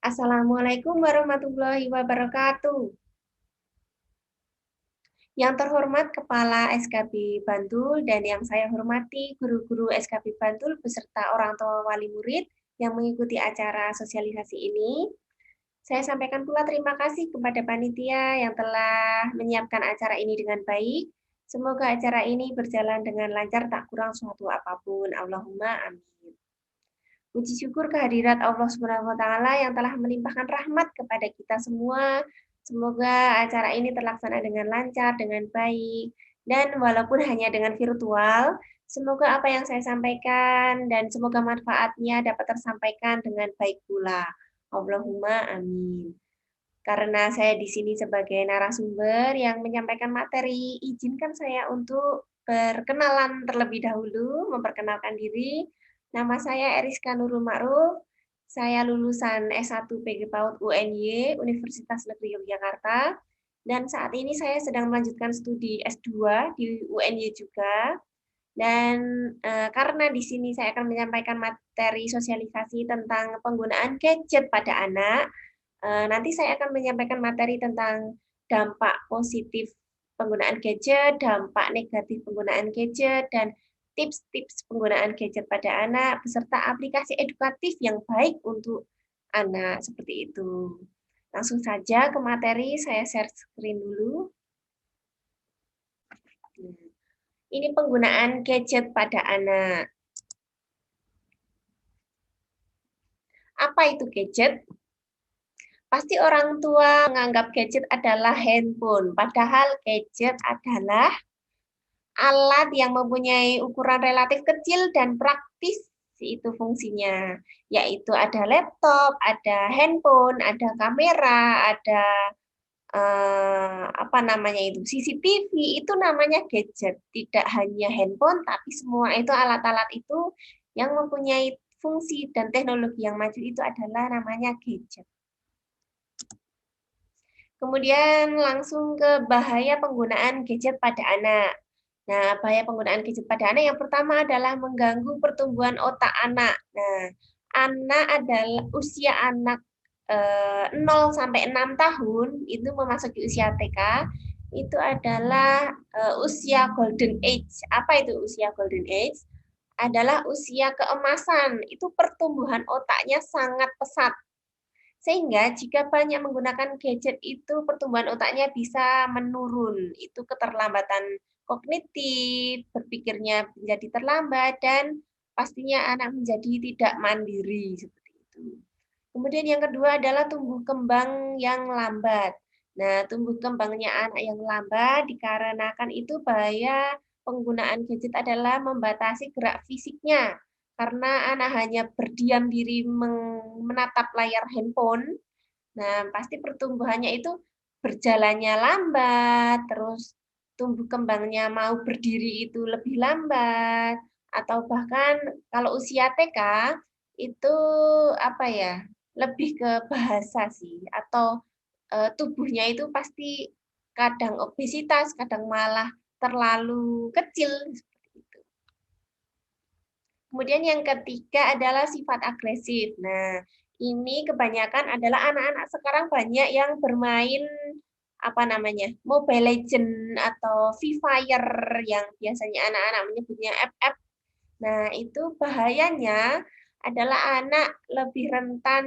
Assalamualaikum warahmatullahi wabarakatuh. Yang terhormat Kepala SKB Bantul dan yang saya hormati guru-guru SKB Bantul beserta orang tua wali murid yang mengikuti acara sosialisasi ini. Saya sampaikan pula terima kasih kepada panitia yang telah menyiapkan acara ini dengan baik. Semoga acara ini berjalan dengan lancar tak kurang suatu apapun. Allahumma amin. Puji syukur kehadirat Allah Subhanahu wa taala yang telah melimpahkan rahmat kepada kita semua. Semoga acara ini terlaksana dengan lancar, dengan baik, dan walaupun hanya dengan virtual, semoga apa yang saya sampaikan dan semoga manfaatnya dapat tersampaikan dengan baik pula. Allahumma amin. Karena saya di sini sebagai narasumber yang menyampaikan materi, izinkan saya untuk berkenalan terlebih dahulu, memperkenalkan diri. Nama saya Eriska Nurul Ma'ruf. Saya lulusan S1 PG PAUD UNY, Universitas Negeri Yogyakarta. Dan saat ini saya sedang melanjutkan studi S2 di UNY juga. Dan karena di sini saya akan menyampaikan materi sosialisasi tentang penggunaan gadget pada anak, nanti saya akan menyampaikan materi tentang dampak positif penggunaan gadget, dampak negatif penggunaan gadget, dan tips-tips penggunaan gadget pada anak, beserta aplikasi edukatif yang baik untuk anak, seperti itu. Langsung saja ke materi, saya share screen dulu. Ini penggunaan gadget pada anak. Apa itu gadget? Pasti orang tua menganggap gadget adalah handphone, padahal gadget adalah alat yang mempunyai ukuran relatif kecil dan praktis itu fungsinya, yaitu ada laptop, ada handphone, ada kamera, ada apa namanya itu CCTV, itu namanya gadget. Tidak hanya handphone, tapi semua itu alat-alat itu yang mempunyai fungsi dan teknologi yang maju itu adalah namanya gadget. Kemudian langsung ke bahaya penggunaan gadget pada anak. Nah, bahaya penggunaan gadget pada anak yang pertama adalah mengganggu pertumbuhan otak anak. Nah, anak adalah usia anak 0 sampai 6 tahun itu memasuki usia TK, itu adalah usia golden age. Apa itu usia golden age? Adalah usia keemasan. Itu pertumbuhan otaknya sangat pesat. Sehingga jika banyak menggunakan gadget itu pertumbuhan otaknya bisa menurun. Itu keterlambatan kognitif, berpikirnya menjadi terlambat, dan pastinya anak menjadi tidak mandiri seperti itu. Kemudian yang kedua adalah tumbuh kembang yang lambat. Nah, tumbuh kembangnya anak yang lambat dikarenakan itu bahaya penggunaan gadget adalah membatasi gerak fisiknya karena anak hanya berdiam diri menatap layar handphone. Nah, pasti pertumbuhannya itu berjalannya lambat, terus tumbuh kembangnya mau berdiri itu lebih lambat, atau bahkan kalau usia TK itu apa ya, lebih ke bahasa sih, atau tubuhnya itu pasti kadang obesitas, kadang malah terlalu kecil. Kemudian yang ketiga adalah sifat agresif. Nah, ini kebanyakan adalah anak-anak sekarang banyak yang bermain apa namanya Mobile Legend atau Free Fire yang biasanya anak-anak menyebutnya FF. Nah, itu bahayanya adalah anak lebih rentan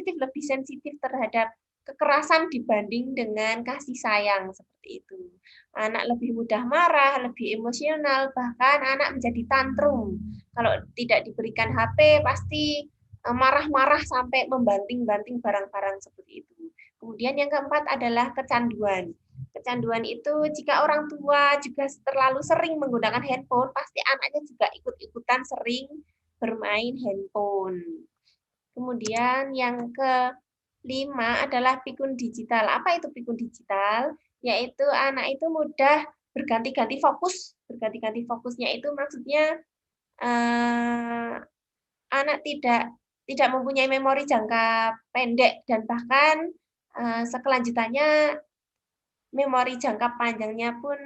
lebih sensitif terhadap kekerasan dibanding dengan kasih sayang seperti itu. Anak lebih mudah marah, lebih emosional, bahkan anak menjadi tantrum. Kalau tidak diberikan HP pasti marah-marah sampai membanting-banting barang-barang seperti itu. Kemudian yang keempat adalah kecanduan. Kecanduan itu jika orang tua juga terlalu sering menggunakan handphone, pasti anaknya juga ikut-ikutan sering bermain handphone. Kemudian yang kelima adalah pikun digital. Apa itu pikun digital? Yaitu anak itu mudah berganti-ganti fokus. Berganti-ganti fokusnya itu maksudnya anak tidak mempunyai memori jangka pendek dan bahkan sekelanjutannya memori jangka panjangnya pun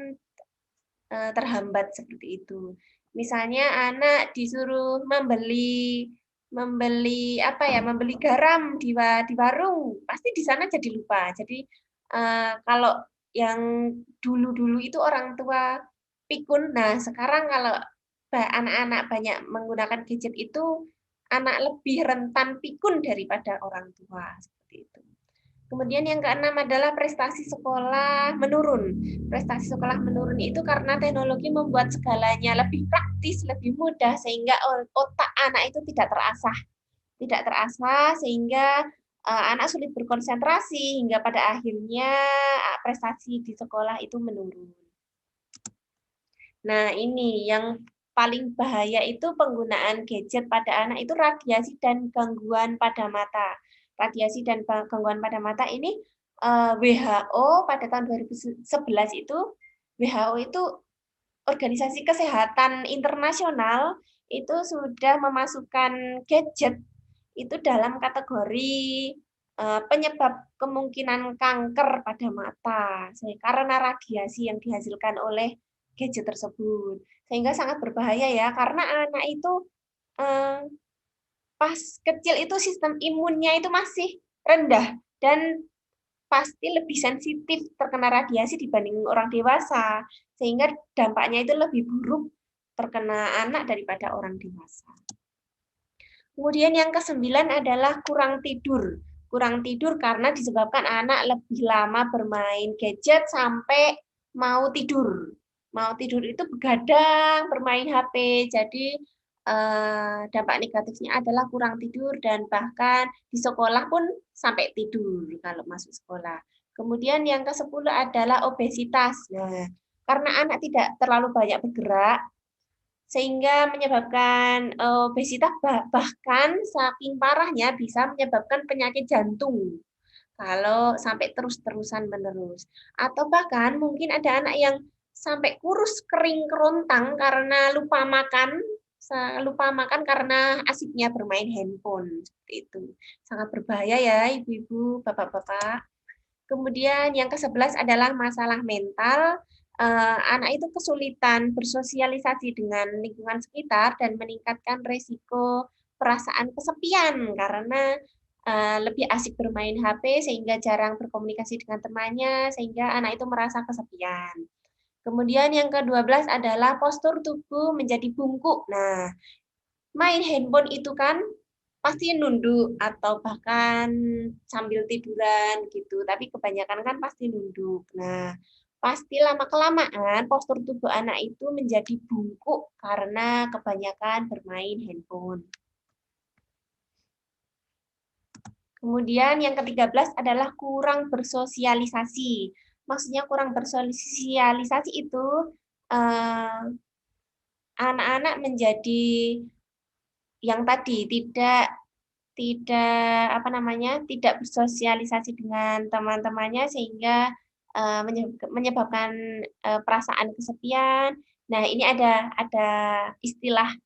terhambat seperti itu. Misalnya anak disuruh membeli membeli apa ya, membeli garam di warung, pasti di sana jadi lupa. Jadi kalau yang dulu-dulu itu orang tua pikun, nah sekarang kalau anak-anak banyak menggunakan gadget itu, anak lebih rentan pikun daripada orang tua, seperti itu. Kemudian yang keenam adalah prestasi sekolah menurun. Prestasi sekolah menurun itu karena teknologi membuat segalanya lebih praktis, lebih mudah, sehingga otak anak itu tidak terasah sehingga anak sulit berkonsentrasi hingga pada akhirnya prestasi di sekolah itu menurun. Nah, ini yang paling bahaya itu penggunaan gadget pada anak itu radiasi dan gangguan pada mata. Radiasi dan gangguan pada mata ini WHO pada tahun 2011 itu WHO itu Organisasi Kesehatan Internasional itu sudah memasukkan gadget itu dalam kategori penyebab kemungkinan kanker pada mata karena radiasi yang dihasilkan oleh gadget tersebut. Sehingga sangat berbahaya ya, karena anak itu pas kecil itu sistem imunnya itu masih rendah dan pasti lebih sensitif terkena radiasi dibanding orang dewasa, sehingga dampaknya itu lebih buruk terkena anak daripada orang dewasa. Kemudian yang kesembilan adalah kurang tidur. Kurang tidur karena disebabkan anak lebih lama bermain gadget sampai mau tidur. Mau tidur itu begadang, bermain HP. Jadi dampak negatifnya adalah kurang tidur dan bahkan di sekolah pun sampai tidur kalau masuk sekolah. Kemudian yang ke-10 adalah obesitas. Nah, karena anak tidak terlalu banyak bergerak, sehingga menyebabkan obesitas, bahkan saking parahnya bisa menyebabkan penyakit jantung kalau sampai terus-terusan menerus. Atau bahkan mungkin ada anak yang sampai kurus kering kerontang karena lupa makan karena asiknya bermain handphone. Seperti itu. Sangat berbahaya ya ibu-ibu, bapak-bapak. Kemudian yang ke-11 adalah masalah mental. Anak itu kesulitan bersosialisasi dengan lingkungan sekitar dan meningkatkan resiko perasaan kesepian karena lebih asik bermain HP sehingga jarang berkomunikasi dengan temannya sehingga anak itu merasa kesepian. Kemudian yang ke-12 adalah postur tubuh menjadi bungkuk. Nah, main handphone itu kan pasti nunduk atau bahkan sambil tiduran gitu, tapi kebanyakan kan pasti nunduk. Nah, pasti lama-kelamaan postur tubuh anak itu menjadi bungkuk karena kebanyakan bermain handphone. Kemudian yang ke-13 adalah kurang bersosialisasi. Maksudnya kurang bersosialisasi itu anak-anak menjadi yang tadi tidak bersosialisasi dengan teman-temannya sehingga menyebabkan perasaan kesepian. Nah, ini ada istilah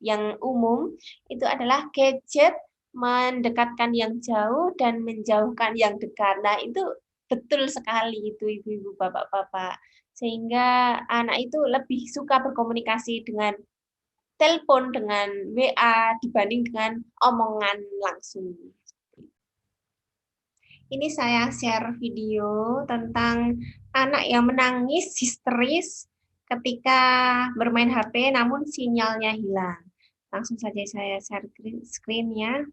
yang umum itu adalah gadget mendekatkan yang jauh dan menjauhkan yang dekat. Nah, itu betul sekali itu ibu-ibu, bapak-bapak. Sehingga anak itu lebih suka berkomunikasi dengan telepon, dengan WA dibanding dengan omongan langsung. Ini saya share video tentang anak yang menangis histeris ketika bermain HP namun sinyalnya hilang. Langsung saja saya share screen-nya.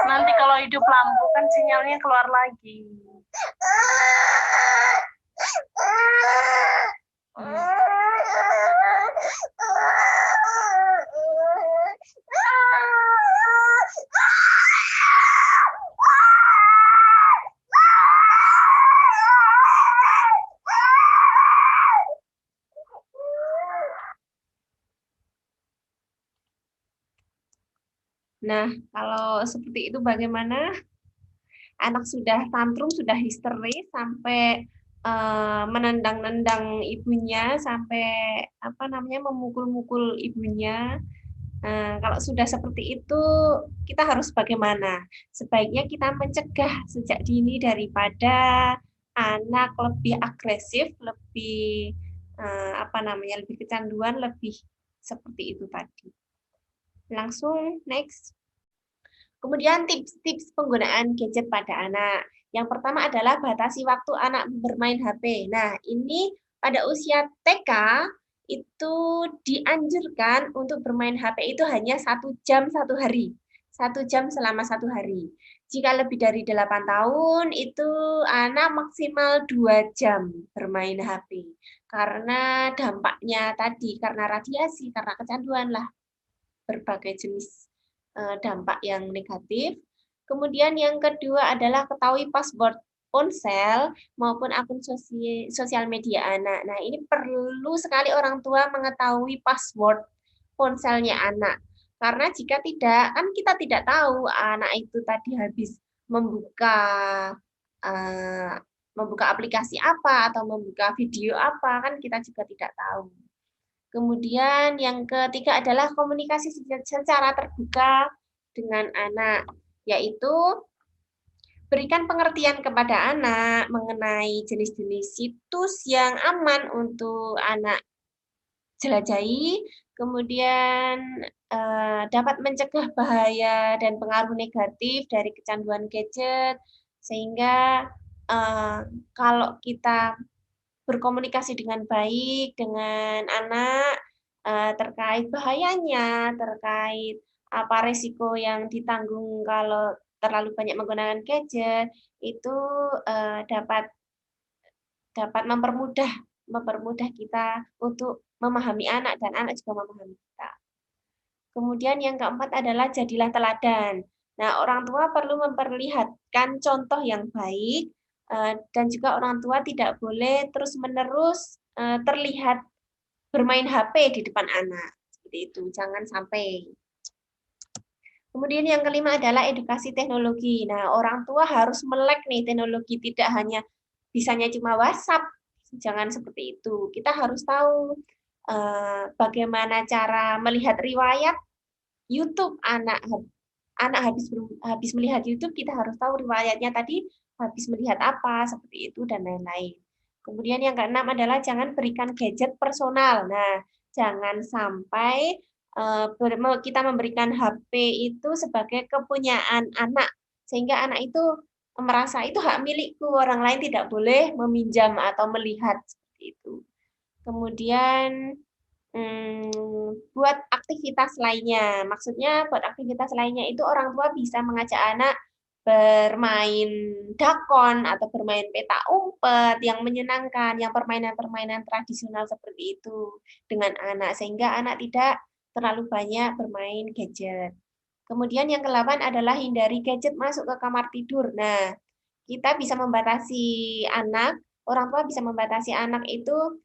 Nanti kalau hidup lampu kan sinyalnya keluar lagi. Nah, kalau seperti itu bagaimana? Anak sudah tantrum, sudah histeris sampai menendang-nendang ibunya, sampai memukul-mukul ibunya. Nah, kalau sudah seperti itu, kita harus bagaimana? Sebaiknya kita mencegah sejak dini daripada anak lebih agresif, lebih lebih kecanduan, lebih seperti itu tadi. Langsung next. Kemudian tips-tips penggunaan gadget pada anak. Yang pertama adalah batasi waktu anak bermain HP. Nah, ini pada usia TK itu dianjurkan untuk bermain HP itu hanya 1 jam 1 hari. 1 jam selama 1 hari. Jika lebih dari 8 tahun, itu anak maksimal 2 jam bermain HP. Karena dampaknya tadi, karena radiasi, karena kecanduan lah, berbagai jenis dampak yang negatif. Kemudian yang kedua adalah ketahui password ponsel maupun akun sosial media anak. Nah, ini perlu sekali orang tua mengetahui password ponselnya anak. Karena jika tidak, kan kita tidak tahu anak itu tadi habis membuka membuka aplikasi apa atau membuka video apa, kan kita juga tidak tahu. Kemudian yang ketiga adalah komunikasi secara terbuka dengan anak, yaitu berikan pengertian kepada anak mengenai jenis-jenis situs yang aman untuk anak jelajahi, kemudian dapat mencegah bahaya dan pengaruh negatif dari kecanduan gadget, sehingga kalau kita berkomunikasi dengan baik dengan anak terkait bahayanya, terkait apa resiko yang ditanggung kalau terlalu banyak menggunakan gadget, itu dapat mempermudah kita untuk memahami anak dan anak juga memahami kita. Kemudian yang keempat adalah jadilah teladan. Nah, orang tua perlu memperlihatkan contoh yang baik dan juga orang tua tidak boleh terus-menerus terlihat bermain HP di depan anak. Seperti itu, jangan sampai. Kemudian yang kelima adalah edukasi teknologi. Nah, orang tua harus melek nih teknologi, tidak hanya bisanya cuma WhatsApp. Jangan seperti itu. Kita harus tahu bagaimana cara melihat riwayat YouTube anak habis melihat YouTube, kita harus tahu riwayatnya tadi habis melihat apa, seperti itu dan lain-lain. Kemudian yang keenam adalah jangan berikan gadget personal. Nah, jangan sampai kita memberikan HP itu sebagai kepunyaan anak, sehingga anak itu merasa itu hak milikku, orang lain tidak boleh meminjam atau melihat, seperti itu. Kemudian buat aktivitas lainnya. Maksudnya buat aktivitas lainnya itu orang tua bisa mengajak anak bermain dakon atau bermain petak umpet yang menyenangkan, yang permainan-permainan tradisional seperti itu dengan anak, sehingga anak tidak terlalu banyak bermain gadget. Kemudian yang ke-8 adalah hindari gadget masuk ke kamar tidur. Nah, kita bisa membatasi anak, orang tua bisa membatasi anak itu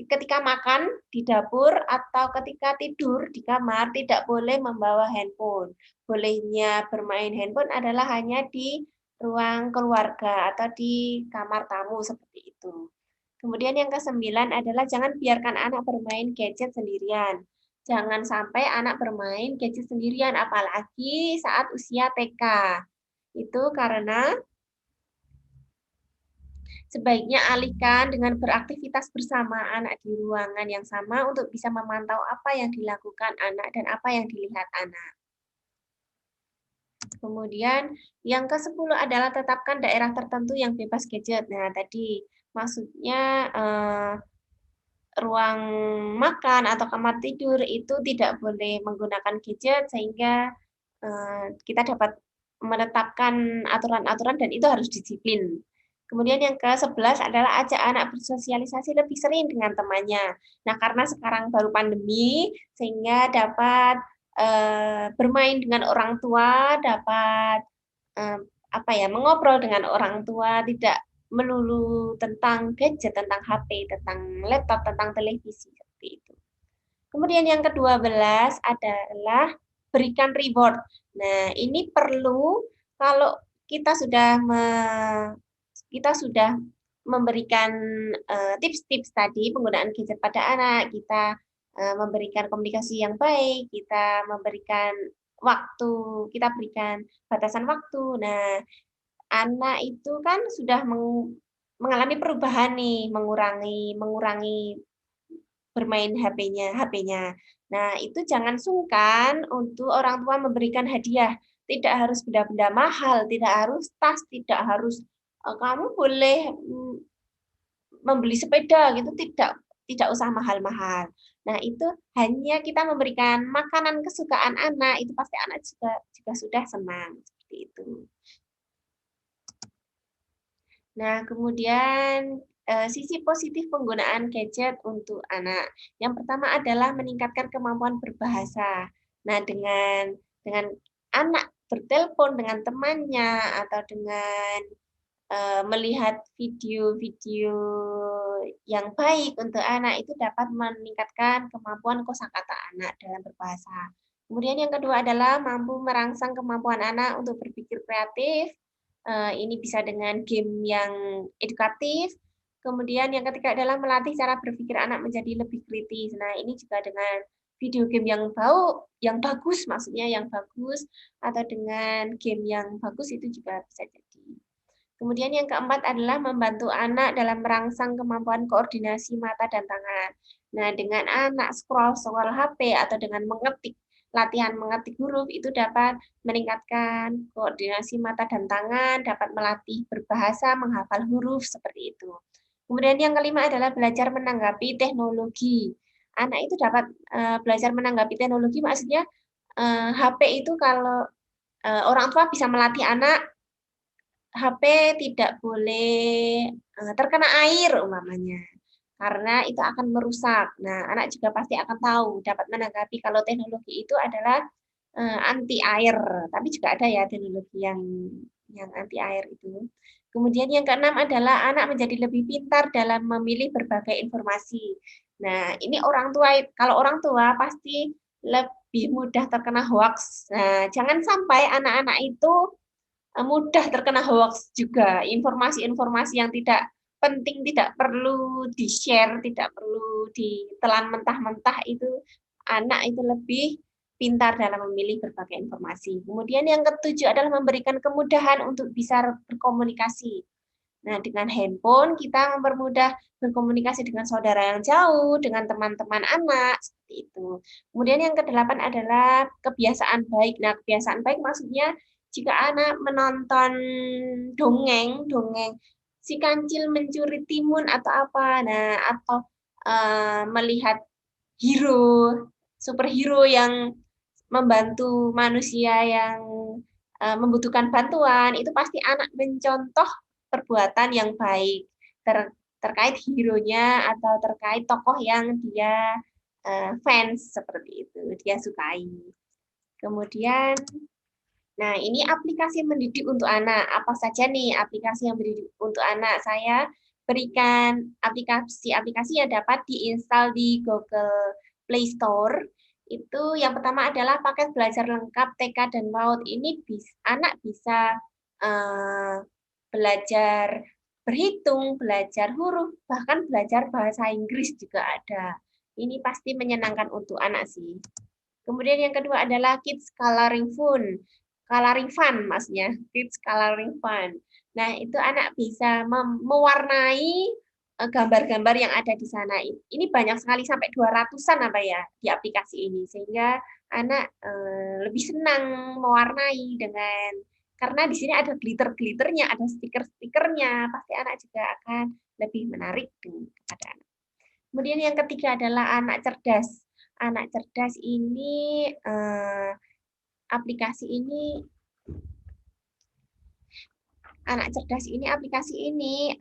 ketika makan di dapur atau ketika tidur di kamar tidak boleh membawa handphone. Bolehnya bermain handphone adalah hanya di ruang keluarga atau di kamar tamu seperti itu. Kemudian yang ke-9 adalah jangan biarkan anak bermain gadget sendirian. Jangan sampai anak bermain gadget sendirian, apalagi saat usia TK. Itu karena sebaiknya alihkan dengan beraktivitas bersama anak di ruangan yang sama untuk bisa memantau apa yang dilakukan anak dan apa yang dilihat anak. Kemudian yang ke-10 adalah tetapkan daerah tertentu yang bebas gadget. Nah, tadi maksudnya ruang makan atau kamar tidur itu tidak boleh menggunakan gadget sehingga kita dapat menetapkan aturan-aturan dan itu harus disiplin. Kemudian yang ke-11 adalah ajak anak bersosialisasi lebih sering dengan temannya. Nah, karena sekarang baru pandemi, sehingga dapat bermain dengan orang tua, dapat mengobrol dengan orang tua, tidak melulu tentang gadget, tentang HP, tentang laptop, tentang televisi, seperti itu. Kemudian yang ke-12 adalah berikan reward. Nah, ini perlu kalau kita sudah memberikan tips-tips tadi penggunaan gadget pada anak, kita memberikan komunikasi yang baik, kita memberikan waktu, kita berikan batasan waktu. Nah, anak itu kan sudah mengalami perubahan nih, mengurangi bermain HP-nya. Nah, itu jangan sungkan untuk orang tua memberikan hadiah. Tidak harus benda-benda mahal, tidak harus tas, tidak harus kamu boleh membeli sepeda gitu, tidak usah mahal-mahal. Nah, itu hanya kita memberikan makanan kesukaan anak, itu pasti anak juga sudah senang seperti itu. Nah, kemudian sisi positif penggunaan gadget untuk anak. Yang pertama adalah meningkatkan kemampuan berbahasa. Nah, dengan anak bertelepon dengan temannya atau dengan melihat video-video yang baik untuk anak itu dapat meningkatkan kemampuan kosakata anak dalam berbahasa. Kemudian yang kedua adalah mampu merangsang kemampuan anak untuk berpikir kreatif. Ini bisa dengan game yang edukatif. Kemudian yang ketiga adalah melatih cara berpikir anak menjadi lebih kritis. Nah, ini juga dengan video game yang bagus, maksudnya yang bagus, atau dengan game yang bagus itu juga bisa jadi. Kemudian yang keempat adalah membantu anak dalam merangsang kemampuan koordinasi mata dan tangan. Nah, dengan anak scroll HP atau dengan latihan mengetik huruf itu dapat meningkatkan koordinasi mata dan tangan, dapat melatih berbahasa, menghafal huruf seperti itu. Kemudian yang kelima adalah belajar menanggapi teknologi. Anak itu dapat belajar menanggapi teknologi, maksudnya HP itu kalau orang tua bisa melatih anak HP tidak boleh terkena air umpamanya, karena itu akan merusak. Nah, anak juga pasti akan tahu, dapat menanggapi kalau teknologi itu adalah anti air, tapi juga ada ya teknologi yang anti air itu. Kemudian yang keenam adalah anak menjadi lebih pintar dalam memilih berbagai informasi. Nah, ini orang tua, kalau orang tua pasti lebih mudah terkena hoax. Nah, jangan sampai anak-anak itu mudah terkena hoax juga. Informasi-informasi yang tidak penting, tidak perlu di-share, tidak perlu ditelan mentah-mentah itu, anak itu lebih pintar dalam memilih berbagai informasi. Kemudian yang ketujuh adalah memberikan kemudahan untuk bisa berkomunikasi. Nah, dengan handphone kita mempermudah berkomunikasi dengan saudara yang jauh, dengan teman-teman anak, seperti itu. Kemudian yang kedelapan adalah kebiasaan baik. Nah, kebiasaan baik maksudnya jika anak menonton dongeng si kancil mencuri timun atau apa, nah atau melihat hero, superhero yang membantu manusia yang membutuhkan bantuan, itu pasti anak mencontoh perbuatan yang baik terkait hero-nya atau terkait tokoh yang dia fans seperti itu, dia sukai. Kemudian, nah ini aplikasi mendidik untuk anak. Apa saja nih aplikasi yang mendidik untuk anak? Saya berikan aplikasi-aplikasi yang dapat diinstal di Google Play Store. Itu yang pertama adalah paket belajar lengkap TK dan PAUD. Ini anak bisa belajar berhitung, belajar huruf, bahkan belajar bahasa Inggris juga ada. Ini pasti menyenangkan untuk anak sih. Kemudian yang kedua adalah Kids Coloring Fun maksudnya, Kids Coloring Fun. Nah, itu anak bisa mewarnai gambar-gambar yang ada di sana. Ini banyak sekali sampai 200-an apa ya di aplikasi ini, sehingga anak lebih senang mewarnai karena di sini ada glitter-glitternya, ada stiker-stikernya, pasti anak juga akan lebih menarik kepada anak. Kemudian yang ketiga adalah anak cerdas. Anak cerdas ini aplikasi ini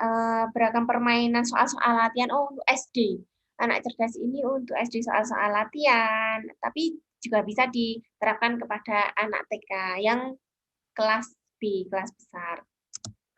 beragam permainan soal-soal latihan untuk SD. Anak cerdas ini untuk SD soal-soal latihan, tapi juga bisa diterapkan kepada anak TK yang kelas B, kelas besar.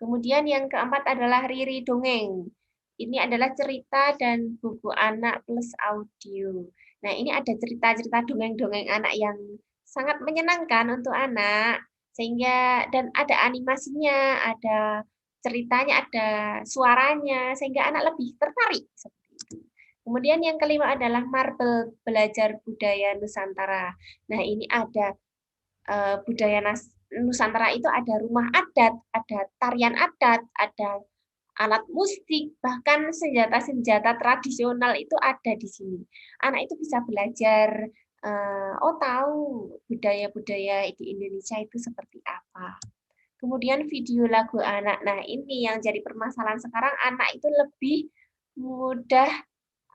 Kemudian yang keempat adalah Riri Dongeng. Ini adalah cerita dan buku anak plus audio. Nah, ini ada cerita-cerita dongeng-dongeng anak yang sangat menyenangkan untuk anak, sehingga dan ada animasinya, ada ceritanya, ada suaranya, sehingga anak lebih tertarik seperti itu. Kemudian yang kelima adalah Marble Belajar Budaya Nusantara. Nah, ini ada budaya Nusantara itu ada rumah adat, ada tarian adat, ada alat musik, bahkan senjata-senjata tradisional itu ada di sini. Anak itu bisa belajar, oh tahu budaya-budaya di Indonesia itu seperti apa. Kemudian video lagu anak. Nah, ini yang jadi permasalahan sekarang, anak itu lebih mudah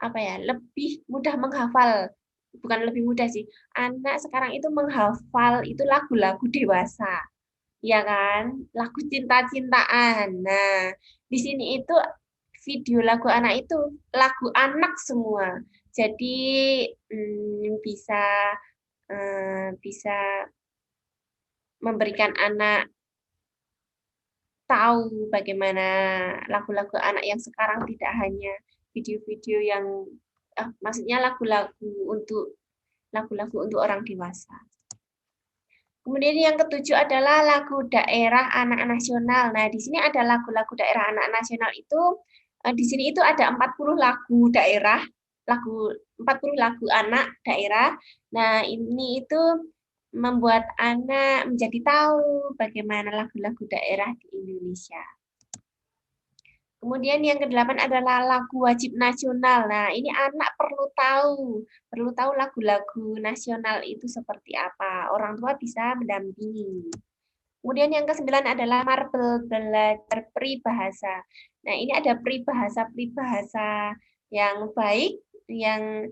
apa ya? Lebih mudah menghafal. Bukan lebih mudah sih. Anak sekarang itu menghafal itu lagu-lagu dewasa. Ya kan? Lagu cinta-cintaan. Nah, di sini itu video lagu anak itu lagu anak semua. Jadi bisa bisa memberikan anak tahu bagaimana lagu-lagu anak yang sekarang, tidak hanya video-video yang maksudnya lagu-lagu untuk orang dewasa. Kemudian yang ketujuh adalah lagu daerah anak nasional. Nah, di sini ada lagu-lagu daerah anak nasional itu di sini itu ada 40 lagu daerah, 40 lagu anak daerah. Nah, ini itu membuat anak menjadi tahu bagaimana lagu-lagu daerah di Indonesia. Kemudian yang ke-8 adalah lagu wajib nasional. Nah, ini anak perlu tahu lagu-lagu nasional itu seperti apa. Orang tua bisa mendampingi. Kemudian yang ke-9 adalah Marble, belajar peribahasa. Nah, ini ada peribahasa-peribahasa yang baik, yang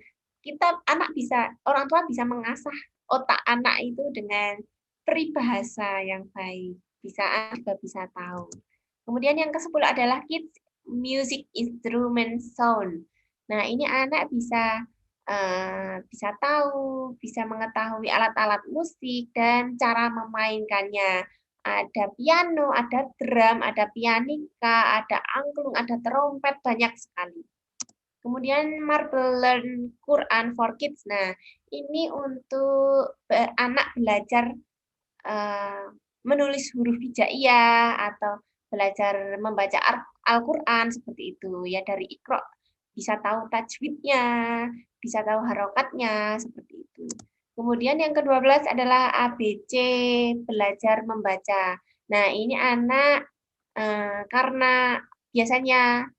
orang tua bisa mengasah otak anak itu dengan peribahasa yang baik. Anak juga bisa tahu. Kemudian yang ke-10 adalah Kids Music Instrument Sound. Nah, ini anak bisa tahu, bisa mengetahui alat-alat musik dan cara memainkannya. Ada piano, ada drum, ada pianika, ada angklung, ada trompet, banyak sekali. Kemudian Marble Learn Quran for Kids. Nah, ini untuk anak belajar menulis huruf hijaiyah atau belajar membaca Al-Quran seperti itu ya, dari Iqra bisa tahu tajwidnya, bisa tahu harokatnya seperti itu. Kemudian yang ke-12 adalah ABC, belajar membaca. Nah, ini anak karena biasanya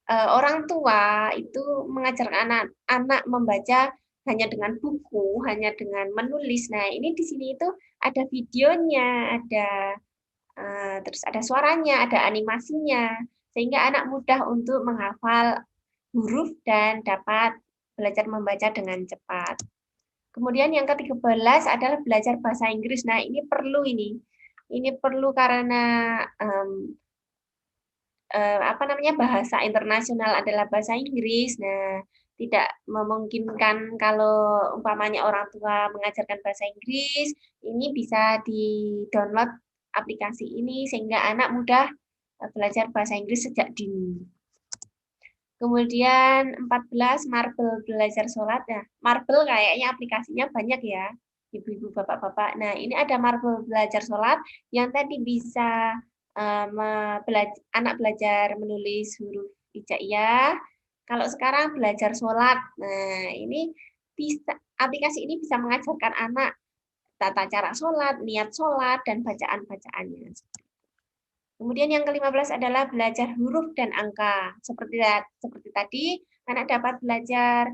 orang tua itu mengajarkan anak membaca hanya dengan buku, hanya dengan menulis. Nah, ini di sini itu ada videonya, terus ada suaranya, ada animasinya, sehingga anak mudah untuk menghafal huruf dan dapat belajar membaca dengan cepat. Kemudian yang ke-13 adalah belajar bahasa Inggris. Nah, ini perlu ini. Ini perlu karena bahasa internasional adalah bahasa Inggris. Nah, tidak memungkinkan kalau umpamanya orang tua mengajarkan bahasa Inggris, ini bisa di-download aplikasi ini sehingga anak mudah belajar bahasa Inggris sejak dini. Kemudian 14 Marble, belajar sholat. Nah, Marble kayaknya aplikasinya banyak ya, ibu-ibu, bapak-bapak. Nah, ini ada Marble belajar sholat yang tadi bisa anak belajar menulis huruf hijaiyah. Kalau sekarang belajar sholat. Nah, ini aplikasi ini bisa mengajarkan anak tata cara sholat, niat sholat, dan bacaan-bacaannya. Kemudian yang ke-15 adalah belajar huruf dan angka. Seperti tadi, anak dapat belajar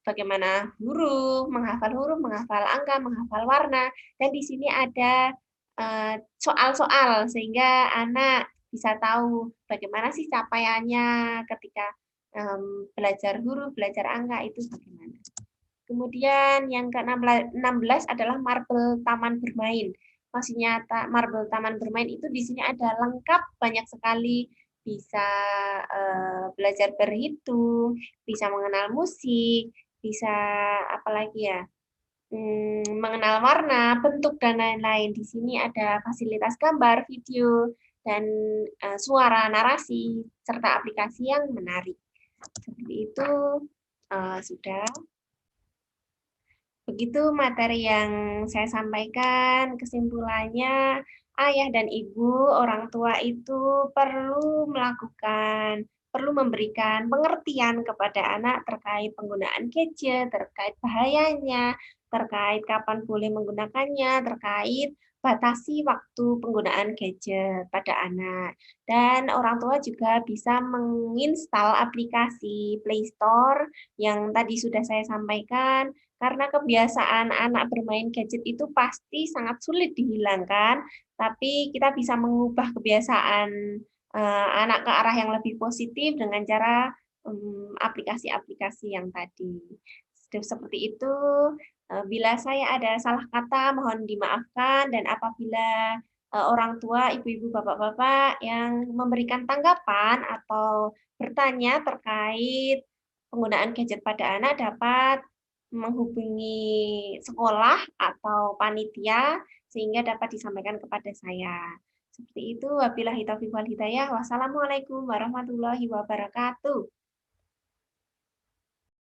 bagaimana huruf, menghafal angka, menghafal warna. Dan di sini ada soal-soal sehingga anak bisa tahu bagaimana sih capaiannya ketika belajar huruf, belajar angka itu bagaimana. Kemudian yang ke-16 adalah Marble Taman Bermain. Maksudnya Marble Taman Bermain itu di sini ada lengkap, banyak sekali, bisa belajar berhitung, bisa mengenal musik, bisa apalagi ya, mengenal warna, bentuk, dan lain-lain. Di sini ada fasilitas gambar, video, dan suara, narasi, serta aplikasi yang menarik. Seperti itu sudah. Begitu materi yang saya sampaikan. Kesimpulannya, ayah dan ibu, orang tua itu perlu melakukan perlu memberikan pengertian kepada anak terkait penggunaan gadget, terkait bahayanya, terkait kapan boleh menggunakannya, terkait batasi waktu penggunaan gadget pada anak. Dan orang tua juga bisa menginstal aplikasi Play Store yang tadi sudah saya sampaikan, karena kebiasaan anak bermain gadget itu pasti sangat sulit dihilangkan, tapi kita bisa mengubah kebiasaan anak ke arah yang lebih positif dengan cara aplikasi-aplikasi yang tadi. Seperti itu. Bila saya ada salah kata, mohon dimaafkan, dan apabila orang tua, ibu-ibu, bapak-bapak yang memberikan tanggapan atau bertanya terkait penggunaan gadget pada anak dapat menghubungi sekolah atau panitia sehingga dapat disampaikan kepada saya. Seperti itu, wabillahi taufiq wal hidayah. Wassalamualaikum warahmatullahi wabarakatuh.